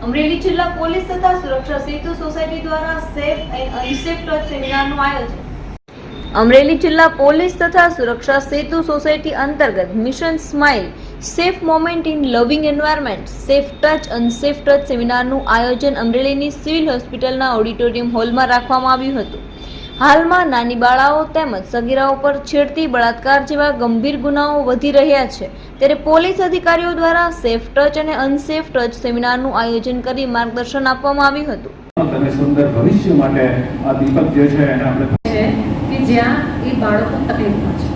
અમરેલી જિલ્લા પોલીસ તથા સુરક્ષા સેતુ સોસાયટી દ્વારા સેફ એન્ડ અનસેફ ટચ સેમિનારનું આયોજન। અમરેલી જિલ્લા પોલીસ તથા સુરક્ષા સેતુ સોસાયટી અંતર્ગત mission smile safe moment in loving environment safe touch unsafe touch સેમિનારનું આયોજન અમરેલીની સિવિલ હોસ્પિટલના ઓડિટોરિયમ હોલમાં રાખવામાં આવ્યું હતું। હાલમાં નાની બાળાઓ તેમજ સગીરાઓ પર છેડતી, બળાત્કાર જેવા ગંભીર ગુનાઓ વધી રહ્યા છે, ત્યારે પોલીસ અધિકારીઓ દ્વારા સેફ ટચ અને અનસેફ ટચ સેમિનારનું આયોજન કરી માર્ગદર્શન આપવામાં આવ્યું હતું। તમે સુંદર ભવિષ્ય માટે આ દીપક જે છે એને આપણે કે જ્યાં એ બાળકો તકલીફમાં છે,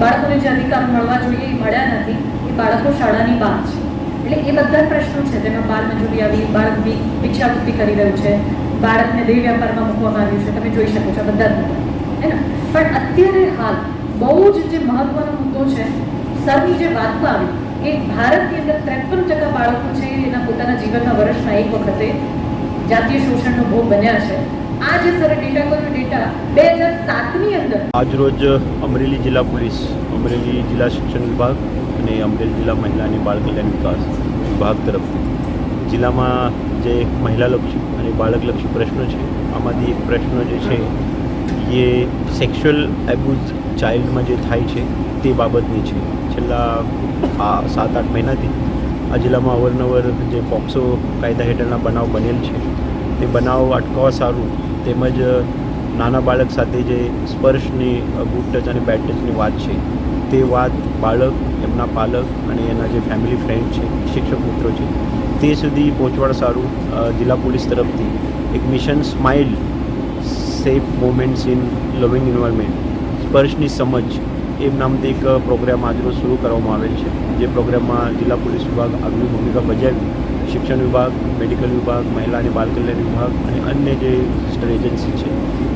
બાળકોને જે અધિકાર મળવા જોઈએ એ મળ્યા નથી, એ બાળકો શાળાની બહાર છે। એટલે એ બધા પ્રશ્નો છે જેમાં બાળ મજૂરી આવી, બાળક ભિક્ષાવૃત્તિ કરી રહ્યું છે, બાળકને દેહ વ્યાપારમાં મૂકવામાં આવ્યું છે, તમે જોઈ શકો છો બધા હે ને। પણ અત્યારે હાલ બહુ જ જે મહત્વનો મુદ્દો છે, સરની જે વાતો આવી એ ભારતની અંદર 53% બાળકો છે એના પોતાના જીવનના વર્ષમાં એક વખતે જાતીય શોષણનો ભોગ બન્યા છે। આ જે સર ડેટા કર્યો ડેટા 2007ની અંદર આજરોજ અમરેલી જિલ્લા પોલીસ, અમરેલી જિલ્લા શિક્ષણ વિભાગ અને અમરેલી જિલ્લા મહિલા અને બાળ કલ્યાણ વિકાસ વિભાગ તરફથી જિલ્લામાં જે મહિલાલક્ષી અને બાળકલક્ષી પ્રશ્નો છે, આમાંથી એક પ્રશ્ન જે છે એ સેક્સ્યુઅલ એબ્યુઝ ચાઇલ્ડમાં જે થાય છે તે બાબતની છે। છેલ્લા 7-8 મહિનાથી આ જિલ્લામાં અવારનવાર જે પોક્સો કાયદા હેઠળના બનાવ બનેલ છે તે બનાવ અટકાવવા સારું તેમજ નાના બાળક સાથે જે સ્પર્શની, ગુડ ટચ અને બેડ ટચની વાત છે તે વાત બાળક, એમના પાલક અને એના જે ફેમિલી ફ્રેન્ડ છે, શિક્ષક મિત્રો છે તે સુધી પહોંચવાડ સારું જિલ્લા પોલીસ તરફથી એક mission smile safe moments in loving environment સ્પર્શની સમજ એમ નામથી એક પ્રોગ્રામ આજરોજ શરૂ કરવામાં આવેલ છે। જે પ્રોગ્રામમાં જિલ્લા પોલીસ વિભાગ આગવી ભૂમિકા ભજવી, શિક્ષણ વિભાગ, મેડિકલ વિભાગ, મહિલા અને બાળ કલ્યાણ વિભાગ અને અન્ય જે સિસ્ટર એજન્સી છે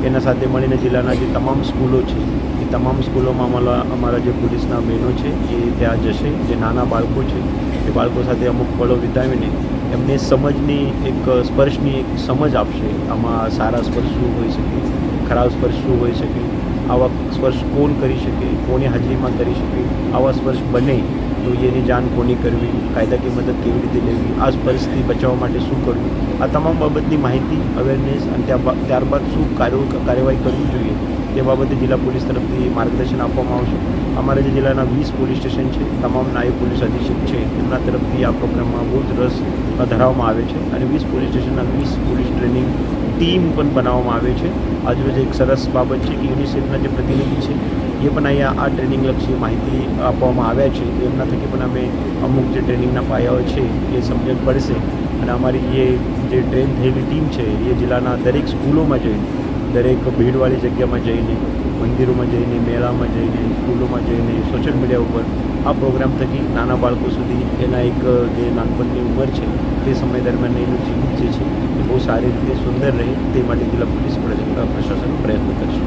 એના સાથે મળીને જિલ્લાના જે તમામ સ્કૂલો છે એ તમામ સ્કૂલોમાં અમારા જે પોલીસના બહેનો છે એ ત્યાં જશે। જે નાના બાળકો છે એ બાળકો સાથે અમુક પળો વિતાવીને એમને સમજની એક સ્પર્શની એક સમજ આપશે। આમાં સારા સ્પર્શ શું હોઈ શકે, ખરાબ સ્પર્શ શું હોઈ શકે, આવા સ્પર્શ કોણ કરી શકે, કોની હાજરીમાં કરી શકે, આવા સ્પર્શ બને તો એની જાણ કોની કરવી, કાયદાકીય મદદ કેવી રીતે લેવી, આ સ્પર્શથી બચાવવા માટે શું કરવું, આ તમામ બાબતની માહિતી, અવેરનેસ અને ત્યારબાદ શું કાર્યવાહી કરવી જોઈએ તે બાબતે જિલ્લા પોલીસ તરફથી માર્ગદર્શન આપવામાં આવશે। અમારા જે જિલ્લાના 20 પોલીસ સ્ટેશન છે, તમામ નાયબ પોલીસ અધિક્ષક છે એમના તરફથી આ પ્રોગ્રામમાં બહુ જ રસ ધરાવવામાં આવે છે અને 20 પોલીસ સ્ટેશનના 20 પોલીસ ટ્રેનિંગ ટીમ પણ બનાવવામાં આવે છે। આજરોજ એક સરસ બાબત છે કે યુનિસેફના જે પ્રતિનિધિ છે એ પણ અહીંયા આ ટ્રેનિંગલક્ષી માહિતી આપવામાં આવ્યા છે, એમના થકી પણ અમે અમુક જે ટ્રેનિંગના પાયાઓ છે એ સમજણ પડશે અને અમારી જે ટ્રેન થયેલી ટીમ છે એ જિલ્લાના દરેક સ્કૂલોમાં જઈને, દરેક ભીડવાળી જગ્યામાં જઈને, મંદિરોમાં જઈને, મેળામાં જઈને, સ્કૂલોમાં જઈને, સોશિયલ મીડિયા ઉપર આ પ્રોગ્રામ થકી નાના બાળકો સુધી એના એક જે નાનપણની ઉંમર છે તે સમય દરમિયાન એનું જીવિત જે છે એ બહુ સારી રીતે સુંદર રહે તે માટે જિલ્લા પોલીસ પ્રશાસન પ્રયત્ન કરશે।